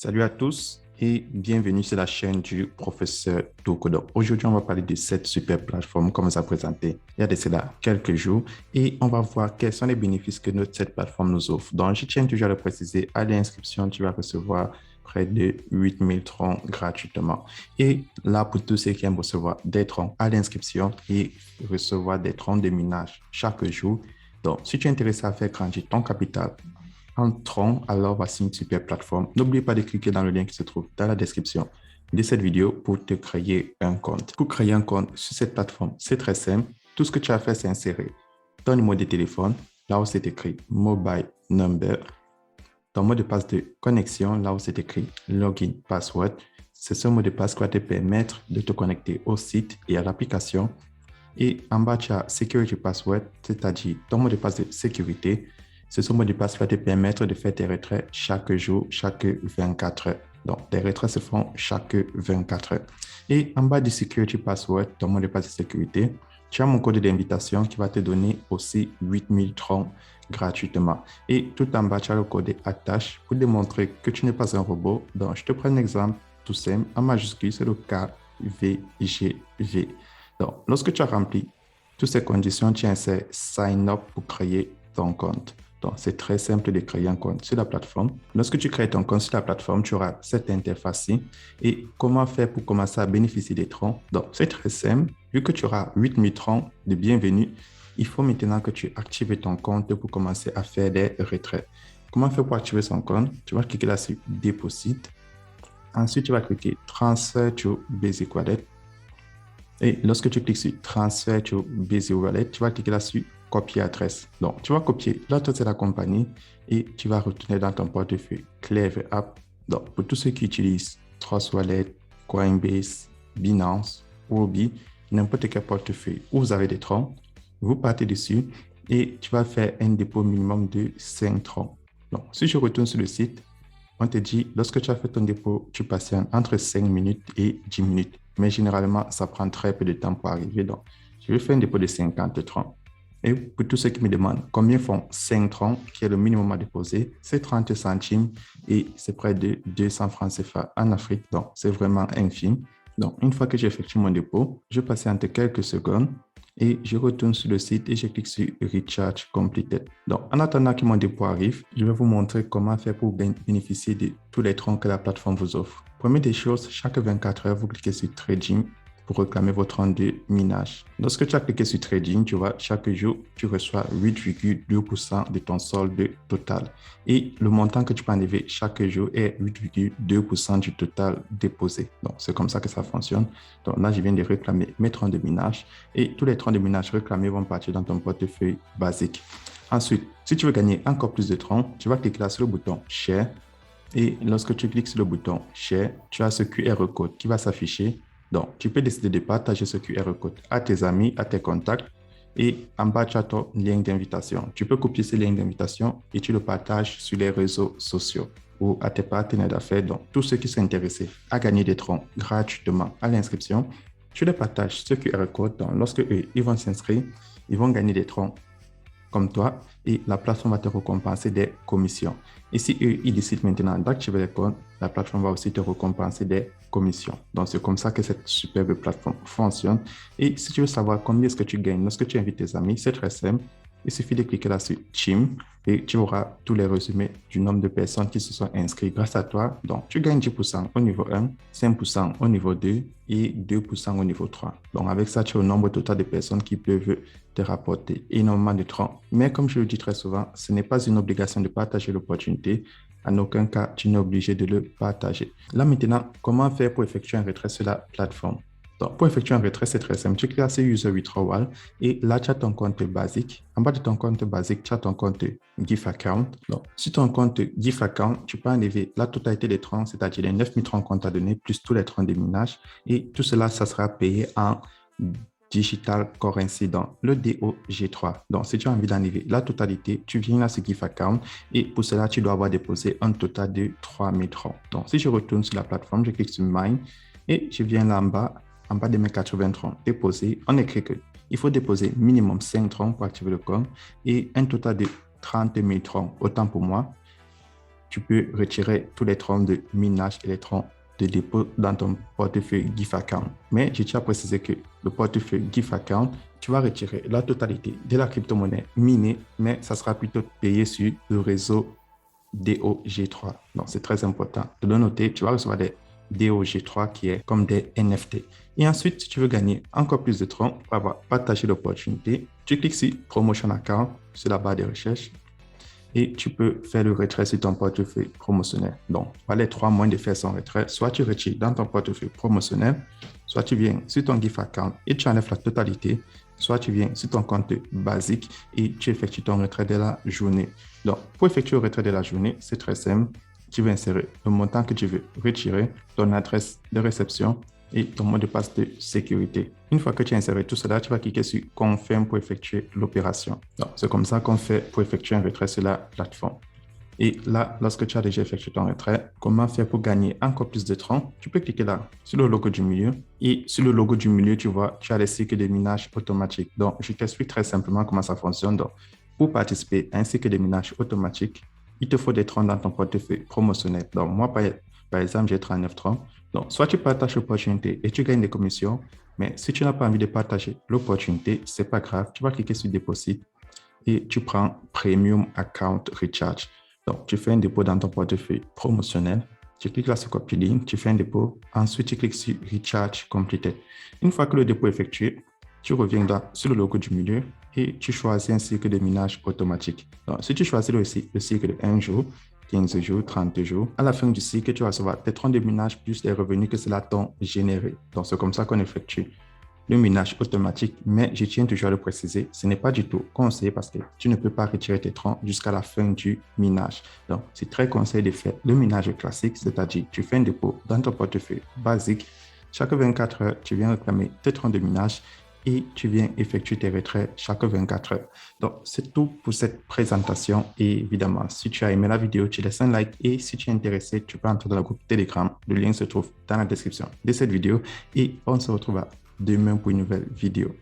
Salut à tous et bienvenue sur la chaîne du professeur Tokodo. Aujourd'hui, on va parler de cette super plateforme qu'on vous a présentée il y a de cela quelques jours et on va voir quels sont les bénéfices que cette plateforme nous offre. Donc, je tiens toujours à le préciser, à l'inscription, tu vas recevoir près de 8000 troncs gratuitement. Et là, pour tous ceux qui aiment recevoir des troncs à l'inscription et recevoir des troncs de minage chaque jour, donc, si tu es intéressé à faire grandir ton capital, entrons, alors voici une super plateforme. N'oublie pas de cliquer dans le lien qui se trouve dans la description de cette vidéo pour te créer un compte. Pour créer un compte sur cette plateforme, c'est très simple. Tout ce que tu as à faire, c'est insérer ton numéro de téléphone, là où c'est écrit Mobile Number, ton mot de passe de connexion, là où c'est écrit Login Password. C'est ce mot de passe qui va te permettre de te connecter au site et à l'application. Et en bas, tu as Security Password, c'est-à-dire ton mot de passe de sécurité. Ce mot de passe va te permettre de faire tes retraits chaque jour, chaque 24 heures. Donc, tes retraits se font chaque 24 heures. Et en bas du Security Password, ton mot de passe de sécurité, tu as mon code d'invitation qui va te donner aussi 8000 troncs gratuitement. Et tout en bas, tu as le code attache pour démontrer que tu n'es pas un robot. Donc, je te prends un exemple tout simple. En majuscule, c'est le KVGV. Donc, lorsque tu as rempli toutes ces conditions, tu insères Sign Up pour créer ton compte. Donc, c'est très simple de créer un compte sur la plateforme. Lorsque tu crées ton compte sur la plateforme, tu auras cette interface-ci. Et comment faire pour commencer à bénéficier des troncs? Donc, c'est très simple. Vu que tu auras 8000 troncs de bienvenue, il faut maintenant que tu actives ton compte pour commencer à faire des retraits. Comment faire pour activer son compte? Tu vas cliquer là sur Deposit. Ensuite, tu vas cliquer Transfer to Basic Wallet. Et lorsque tu cliques sur Transfer to Basic Wallet, tu vas cliquer là sur Copier adresse. Donc, tu vas copier l'adresse de la compagnie et tu vas retourner dans ton portefeuille Clever App. Donc, pour tous ceux qui utilisent Trust Wallet, Coinbase, Binance, Huobi, n'importe quel portefeuille où vous avez des troncs, vous partez dessus et tu vas faire un dépôt minimum de 5 troncs. Donc, si je retourne sur le site, on te dit, lorsque tu as fait ton dépôt, tu patientes entre 5 minutes et 10 minutes. Mais généralement, ça prend très peu de temps pour arriver. Donc, je vais faire un dépôt de 50 troncs. Et pour tous ceux qui me demandent combien font 5 troncs, qui est le minimum à déposer, c'est 30 centimes et c'est près de 200 francs CFA en Afrique. Donc, c'est vraiment infime. Donc, une fois que j'ai effectué mon dépôt, je patiente quelques secondes et je retourne sur le site et je clique sur Recharge Completed. Donc, en attendant que mon dépôt arrive, je vais vous montrer comment faire pour bénéficier de tous les troncs que la plateforme vous offre. Première des choses, chaque 24 heures, vous cliquez sur Trading pour réclamer votre tronc de minage. Lorsque tu as cliqué sur Trading, tu vois, chaque jour, tu reçois 8,2% de ton solde total. Et le montant que tu peux enlever chaque jour est 8,2% du total déposé. Donc, c'est comme ça que ça fonctionne. Donc là, je viens de réclamer mes troncs de minage et tous les troncs de minage réclamés vont partir dans ton portefeuille basique. Ensuite, si tu veux gagner encore plus de troncs, tu vas cliquer là sur le bouton Share. Et lorsque tu cliques sur le bouton Share, tu as ce QR code qui va s'afficher. Donc, tu peux décider de partager ce QR code à tes amis, à tes contacts. Et en bas, tu as ton lien d'invitation. Tu peux copier ce lien d'invitation et tu le partages sur les réseaux sociaux ou à tes partenaires d'affaires. Donc, tous ceux qui sont intéressés à gagner des troncs gratuitement à l'inscription, tu les partages ce QR code. Donc, lorsque eux, ils vont s'inscrire, ils vont gagner des troncs comme toi et la plateforme va te récompenser des commissions. Et si eux, ils décident maintenant d'activer les comptes, la plateforme va aussi te récompenser des commissions. Donc, c'est comme ça que cette superbe plateforme fonctionne. Et si tu veux savoir combien est-ce que tu gagnes lorsque tu invites tes amis, c'est très simple. Il suffit de cliquer là sur Team et tu auras tous les résumés du nombre de personnes qui se sont inscrites grâce à toi. Donc, tu gagnes 10% au niveau 1, 5% au niveau 2 et 2% au niveau 3. Donc, avec ça, tu as le nombre total de personnes qui peuvent te rapporter énormément de troncs. Mais comme je le dis très souvent, ce n'est pas une obligation de partager l'opportunité. En aucun cas, tu n'es obligé de le partager. Là maintenant, comment faire pour effectuer un retrait sur la plateforme? Donc, pour effectuer un retrait, c'est très simple. Tu cliques sur User Withdrawal et là, tu as ton compte basique. En bas de ton compte basique, tu as ton compte GIF Account. Donc, sur ton compte GIF Account, tu peux enlever la totalité des troncs, c'est-à-dire les 9000 troncs qu'on t'a donné, plus tous les troncs de minage. Et tout cela, ça sera payé en Digital Currency dans le DOG3. Donc, si tu as envie d'enlever la totalité, tu viens là sur GIF Account et pour cela, tu dois avoir déposé un total de 3000 troncs. Donc, si je retourne sur la plateforme, je clique sur Mine et je viens là en bas de mes 80 troncs déposés, on écrit qu'il faut déposer minimum 5 troncs pour activer le compte et un total de 30 000 troncs. Autant pour moi, tu peux retirer tous les troncs de minage et les troncs de dépôt dans ton portefeuille GIF Account. Mais je tiens à préciser que le portefeuille GIF Account, tu vas retirer la totalité de la crypto-monnaie minée, mais ça sera plutôt payé sur le réseau DOG3. Donc, c'est très important de le noter. Tu vas recevoir des DOG3 qui est comme des NFT. Et ensuite, si tu veux gagner encore plus de troncs pour avoir partagé l'opportunité, tu cliques sur Promotion Account sur la barre de recherche et tu peux faire le retrait sur ton portefeuille promotionnel. Donc, voilà les 3 moyens de faire son retrait. Soit tu retires dans ton portefeuille promotionnel, soit tu viens sur ton GIF Account et tu enlèves la totalité, soit tu viens sur ton compte basique et tu effectues ton retrait de la journée. Donc, pour effectuer le retrait de la journée, c'est très simple. Tu vas insérer le montant que tu veux retirer, ton adresse de réception et ton mot de passe de sécurité. Une fois que tu as inséré tout cela, tu vas cliquer sur Confirme pour effectuer l'opération. Donc, c'est comme ça qu'on fait pour effectuer un retrait sur la plateforme. Et là, lorsque tu as déjà effectué ton retrait, comment faire pour gagner encore plus de troncs? Tu peux cliquer là sur le logo du milieu. Et sur le logo du milieu, tu vois, tu as les cycles de minage automatique. Donc, je t'explique très simplement comment ça fonctionne. Donc, pour participer à un cycle de minage automatique, il te faut des troncs dans ton portefeuille promotionnel. Donc, moi, par exemple, j'ai 39 troncs. Donc, soit tu partages l'opportunité et tu gagnes des commissions, mais si tu n'as pas envie de partager l'opportunité, ce n'est pas grave. Tu vas cliquer sur Deposit et tu prends Premium Account Recharge. Donc, tu fais un dépôt dans ton portefeuille promotionnel. Tu cliques là sur Copy Link, tu fais un dépôt. Ensuite, tu cliques sur Recharge Completed. Une fois que le dépôt est effectué, tu reviens là sur le logo du milieu et tu choisis un cycle de minage automatique. Donc, si tu choisis le cycle de 1 jour, 15 jours, 30 jours, à la fin du cycle, tu vas recevoir tes troncs de minage plus les revenus que cela t'a généré. Donc, c'est comme ça qu'on effectue le minage automatique, mais je tiens toujours à le préciser, ce n'est pas du tout conseillé parce que tu ne peux pas retirer tes troncs jusqu'à la fin du minage. Donc, c'est très conseillé de faire le minage classique, c'est-à-dire tu fais un dépôt dans ton portefeuille basique. Chaque 24 heures, tu viens réclamer tes troncs de minage et tu viens effectuer tes retraits chaque 24 heures. Donc, c'est tout pour cette présentation. Et évidemment, si tu as aimé la vidéo, tu laisses un like. Et si tu es intéressé, tu peux entrer dans le groupe Telegram. Le lien se trouve dans la description de cette vidéo. Et on se retrouve demain pour une nouvelle vidéo.